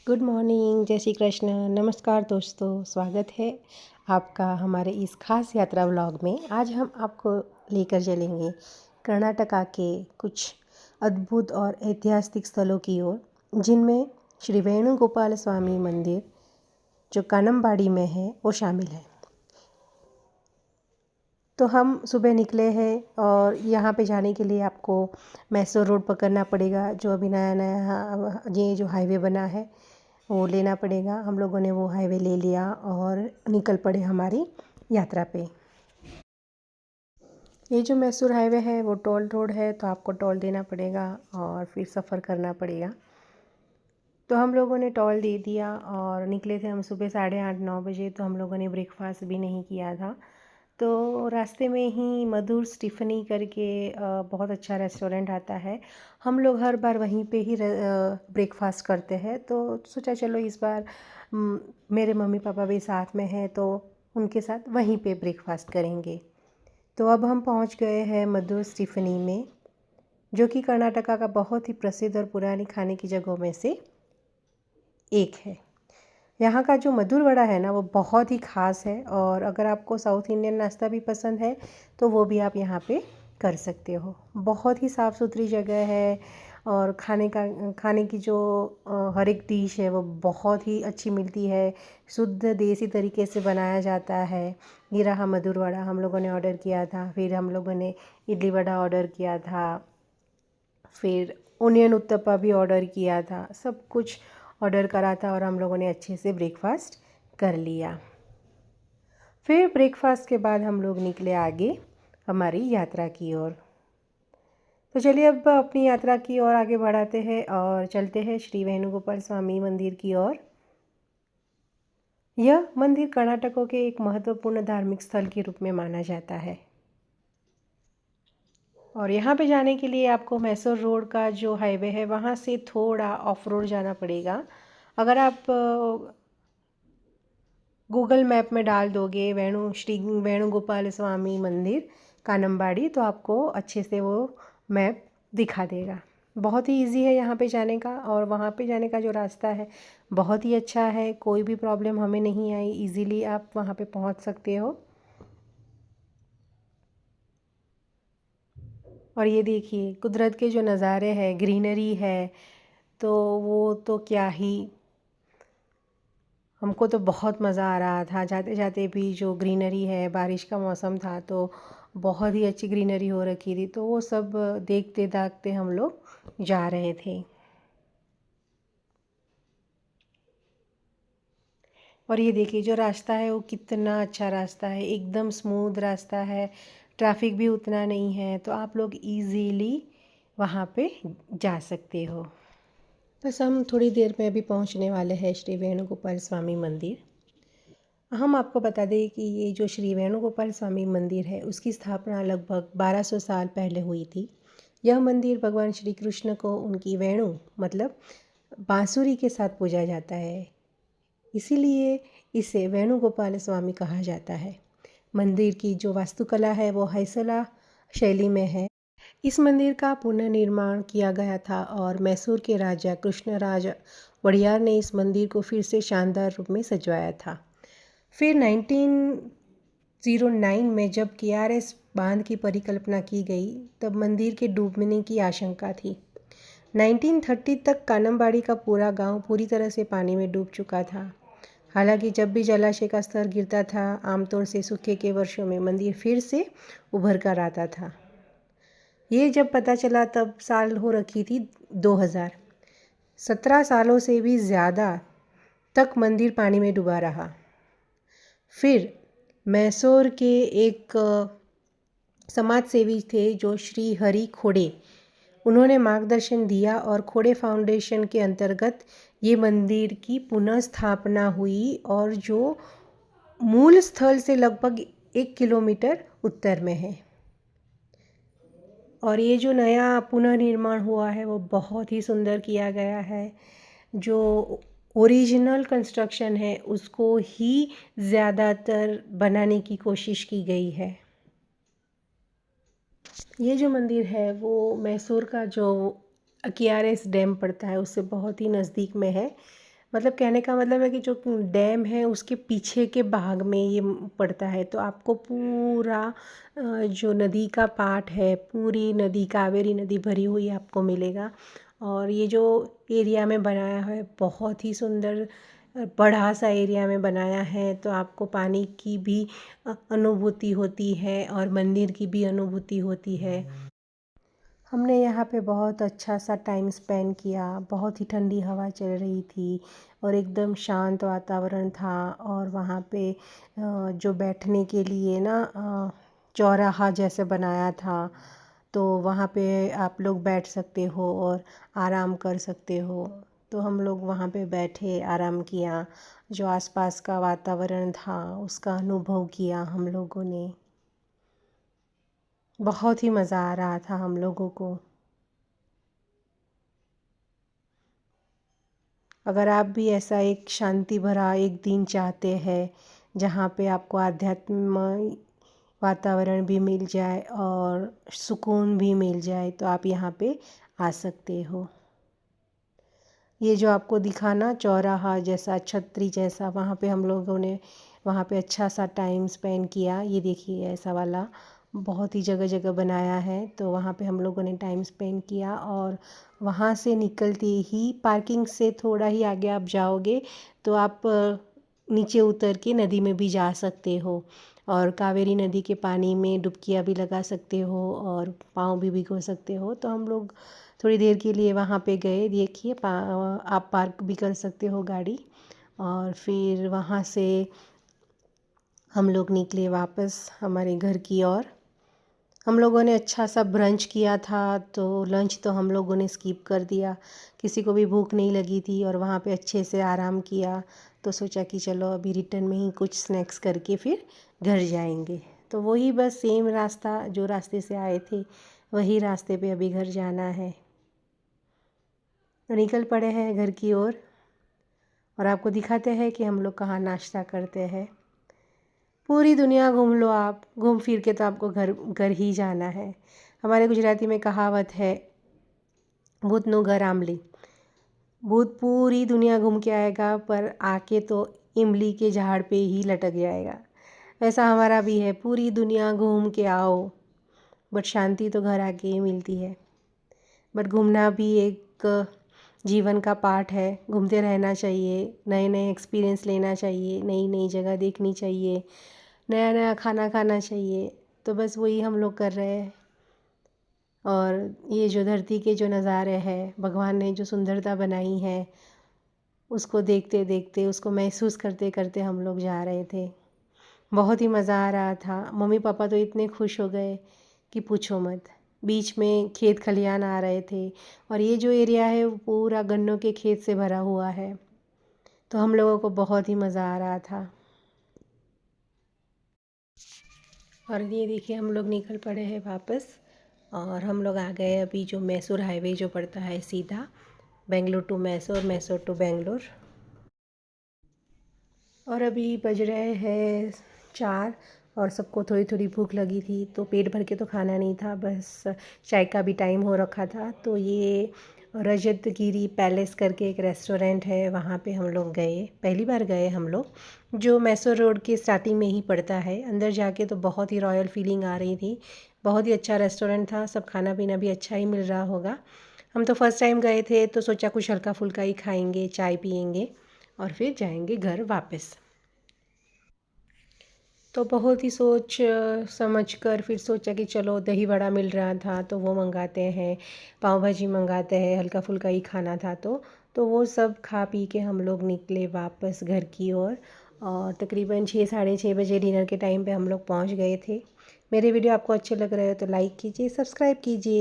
Good morning, जय श्री कृष्ण। नमस्कार दोस्तों, स्वागत है आपका हमारे इस खास यात्रा व्लॉग में। आज हम आपको लेकर चलेंगे कर्नाटका के कुछ अद्भुत और ऐतिहासिक स्थलों की ओर, जिनमें श्री वेणुगोपाल स्वामी मंदिर जो कानम्बाड़ी में है वो शामिल है। तो हम सुबह निकले हैं और यहाँ पे जाने के लिए आपको मैसूर रोड पकड़ना पड़ेगा, जो अभी नया नया ये जो हाईवे बना है वो लेना पड़ेगा। हम लोगों ने वो हाईवे ले लिया और निकल पड़े हमारी यात्रा पे। ये जो मैसूर हाईवे है वो टोल रोड है, तो आपको टोल देना पड़ेगा और फिर सफ़र करना पड़ेगा। तो हम लोगों ने टोल दे दिया और निकले थे हम सुबह 8:30-9 बजे। तो हम लोगों ने ब्रेकफास्ट भी नहीं किया था। तो रास्ते में ही मधुर स्टीफनी करके बहुत अच्छा रेस्टोरेंट आता है। हम लोग हर बार वहीं पे ही ब्रेकफास्ट करते हैं, तो सोचा चलो इस बार मेरे मम्मी पापा भी साथ में हैं तो उनके साथ वहीं पे ब्रेकफास्ट करेंगे। तो अब हम पहुंच गए हैं मधुर स्टीफनी में, जो कि कर्नाटका का बहुत ही प्रसिद्ध और पुरानी खाने की जगहों में से एक है। यहाँ का जो मधुर वड़ा है ना वो बहुत ही ख़ास है, और अगर आपको साउथ इंडियन नाश्ता भी पसंद है तो वो भी आप यहाँ पे कर सकते हो। बहुत ही साफ़ सुथरी जगह है और खाने की जो हर एक डिश है वो बहुत ही अच्छी मिलती है। शुद्ध देसी तरीके से बनाया जाता है। ये रहा मधुर वड़ा, हम लोगों ने ऑर्डर किया था। फिर हम लोगों ने इडली वड़ा ऑर्डर किया था, फिर ओनियन उत्तपा भी ऑर्डर किया था। सब कुछ ऑर्डर करा था और हम लोगों ने अच्छे से ब्रेकफास्ट कर लिया। फिर ब्रेकफास्ट के बाद हम लोग निकले आगे हमारी यात्रा की ओर। तो चलिए अब अपनी यात्रा की ओर आगे बढ़ाते हैं और चलते हैं श्री वेणुगोपाल स्वामी मंदिर की ओर। यह मंदिर कर्नाटक के एक महत्वपूर्ण धार्मिक स्थल के रूप में माना जाता है, और यहाँ पे जाने के लिए आपको मैसूर रोड का जो हाईवे है वहाँ से थोड़ा ऑफ रोड जाना पड़ेगा। अगर आप गूगल मैप में डाल दोगे श्री वेणुगोपाल स्वामी मंदिर कानम्बाड़ी, तो आपको अच्छे से वो मैप दिखा देगा। बहुत ही इजी है यहाँ पे जाने का, और वहाँ पे जाने का जो रास्ता है बहुत ही अच्छा है। कोई भी प्रॉब्लम हमें नहीं आई, इजीली आप वहाँ पे पहुँच सकते हो। और ये देखिए कुदरत के जो नज़ारे हैं, ग्रीनरी है, तो वो तो क्या ही, हमको तो बहुत मज़ा आ रहा था। जाते जाते भी जो ग्रीनरी है, बारिश का मौसम था तो बहुत ही अच्छी ग्रीनरी हो रखी थी, तो वो सब देखते दाखते हम लोग जा रहे थे। और ये देखिए जो रास्ता है वो कितना अच्छा रास्ता है, एकदम स्मूथ रास्ता है। ट्रैफिक भी उतना नहीं है, तो आप लोग इजीली वहाँ पे जा सकते हो। बस हम थोड़ी देर में अभी पहुँचने वाले हैं श्री वेणुगोपाल स्वामी मंदिर। हम आपको बता दें कि ये जो श्री वेणुगोपाल स्वामी मंदिर है उसकी स्थापना लगभग 1200 साल पहले हुई थी। यह मंदिर भगवान श्री कृष्ण को उनकी वेणु मतलब बांसुरी के साथ पूजा जाता है, इसीलिए इसे वेणुगोपाल स्वामी कहा जाता है। मंदिर की जो वास्तुकला है वो होयसला शैली में है। इस मंदिर का पुनर्निर्माण किया गया था और मैसूर के राजा कृष्णराज वड़ियार ने इस मंदिर को फिर से शानदार रूप में सजवाया था। फिर 1909 में जब KRS बांध की परिकल्पना की गई, तब मंदिर के डूबने की आशंका थी। 1930 तक कानम्बाड़ी का पूरा गांव पूरी तरह से पानी में डूब चुका था। हालांकि जब भी जलाशय का स्तर गिरता था, आमतौर से सूखे के वर्षों में मंदिर फिर से उभर कर आता था। ये जब पता चला तब साल हो रखी थी 2000। 17 सालों से भी ज़्यादा तक मंदिर पानी में डूबा रहा। फिर मैसूर के एक समाज सेवी थे जो श्री हरि खोड़े, उन्होंने मार्गदर्शन दिया और खोड़े फाउंडेशन के अंतर्गत ये मंदिर की पुनः स्थापना हुई, और जो मूल स्थल से लगभग 1 किलोमीटर उत्तर में है। और ये जो नया पुनर्निर्माण हुआ है वो बहुत ही सुंदर किया गया है। जो ओरिजिनल कंस्ट्रक्शन है उसको ही ज़्यादातर बनाने की कोशिश की गई है। ये जो मंदिर है वो मैसूर का जो KRS डैम पड़ता है उससे बहुत ही नज़दीक में है। मतलब कहने का मतलब है कि जो डैम है उसके पीछे के भाग में ये पड़ता है, तो आपको पूरा जो नदी का पार्ट है, पूरी नदी कावेरी नदी भरी हुई आपको मिलेगा। और ये जो एरिया में बनाया है बहुत ही सुंदर बड़ा सा एरिया में बनाया है, तो आपको पानी की भी अनुभूति होती है और मंदिर की भी अनुभूति होती है। हमने यहाँ पे बहुत अच्छा सा टाइम स्पेंड किया। बहुत ही ठंडी हवा चल रही थी और एकदम शांत वातावरण था। और वहाँ पे जो बैठने के लिए ना चौराहा जैसे बनाया था, तो वहाँ पे आप लोग बैठ सकते हो और आराम कर सकते हो। तो हम लोग वहाँ पे बैठे, आराम किया, जो आसपास का वातावरण था उसका अनुभव किया हम लोगों ने। बहुत ही मज़ा आ रहा था हम लोगों को। अगर आप भी ऐसा एक शांति भरा एक दिन चाहते हैं जहाँ पे आपको आध्यात्म वातावरण भी मिल जाए और सुकून भी मिल जाए, तो आप यहाँ पे आ सकते हो। ये जो आपको दिखा ना चौराहा जैसा, छतरी जैसा, वहाँ पे हम लोगों ने वहाँ पे अच्छा सा टाइम स्पेंड किया। ये देखिए ऐसा वाला बहुत ही जगह जगह बनाया है, तो वहाँ पे हम लोगों ने टाइम स्पेंड किया। और वहाँ से निकलते ही पार्किंग से थोड़ा ही आगे आप जाओगे तो आप नीचे उतर के नदी में भी जा सकते हो और कावेरी नदी के पानी में डुबकियाँ भी लगा सकते हो और पाँव भी भिगो सकते हो। तो हम लोग थोड़ी देर के लिए वहाँ पे गए। देखिए आप पार्क भी कर सकते हो गाड़ी। और फिर वहाँ से हम लोग निकले वापस हमारे घर की ओर। हम लोगों ने अच्छा सा ब्रंच किया था, तो लंच तो हम लोगों ने स्किप कर दिया। किसी को भी भूख नहीं लगी थी और वहाँ पे अच्छे से आराम किया, तो सोचा कि चलो अभी रिटर्न में ही कुछ स्नैक्स करके फिर घर जाएंगे। तो वही बस सेम रास्ता, जो रास्ते से आए थे वही रास्ते पे अभी घर जाना है। तो निकल पड़े हैं घर की ओर और आपको दिखाते हैं कि हम लोग कहाँ नाश्ता करते हैं। पूरी दुनिया घूम लो आप, घूम फिर के तो आपको घर घर ही जाना है। हमारे गुजराती में कहावत है, भूतનું घर आंबली। भूत पूरी दुनिया घूम के आएगा पर आके तो इमली के झाड़ पे ही लटक जाएगा। वैसा हमारा भी है, पूरी दुनिया घूम के आओ बट शांति तो घर आके ही मिलती है। बट घूमना भी एक जीवन का पार्ट है, घूमते रहना चाहिए, नए नए एक्सपीरियंस लेना चाहिए, नई नई जगह देखनी चाहिए, नया नया खाना खाना चाहिए। तो बस वही हम लोग कर रहे हैं। और ये जो धरती के जो नज़ारे हैं, भगवान ने जो सुंदरता बनाई है, उसको देखते देखते, उसको महसूस करते करते हम लोग जा रहे थे। बहुत ही मज़ा आ रहा था। मम्मी पापा तो इतने खुश हो गए कि पूछो मत। बीच में खेत खलियान आ रहे थे और ये जो एरिया है वो पूरा गन्नों के खेत से भरा हुआ है, तो हम लोगों को बहुत ही मज़ा आ रहा था। और ये देखिए हम लोग निकल पड़े हैं वापस और हम लोग आ गए अभी जो मैसूर हाईवे जो पड़ता है सीधा बेंगलुरु टू मैसूर, मैसूर टू बेंगलुरु। और अभी बज रहे हैं 4 और सबको थोड़ी थोड़ी भूख लगी थी, तो पेट भर के तो खाना नहीं था, बस चाय का भी टाइम हो रखा था। तो ये रजतगिरी पैलेस करके एक रेस्टोरेंट है, वहाँ पे हम लोग गए। पहली बार गए हम लोग, जो मैसूर रोड के स्टार्टिंग में ही पड़ता है। अंदर जाके तो बहुत ही रॉयल फीलिंग आ रही थी। बहुत ही अच्छा रेस्टोरेंट था, सब खाना पीना भी अच्छा ही मिल रहा होगा। हम तो फर्स्ट टाइम गए थे तो सोचा कुछ हल्का फुल्का ही खाएंगे, चाय पियेंगे और फिर जाएंगे घर वापस। तो बहुत ही सोच समझ कर फिर सोचा कि चलो दही वड़ा मिल रहा था तो वो मंगाते हैं, पाव भाजी मंगाते हैं, हल्का फुल्का ही खाना था। तो वो सब खा पी के हम लोग निकले वापस घर की ओर। और तकरीबन 6 साढ़े 6 बजे डिनर के टाइम पे हम लोग पहुंच गए थे। मेरे वीडियो आपको अच्छे लग रहे हो तो लाइक कीजिए, सब्सक्राइब कीजिए।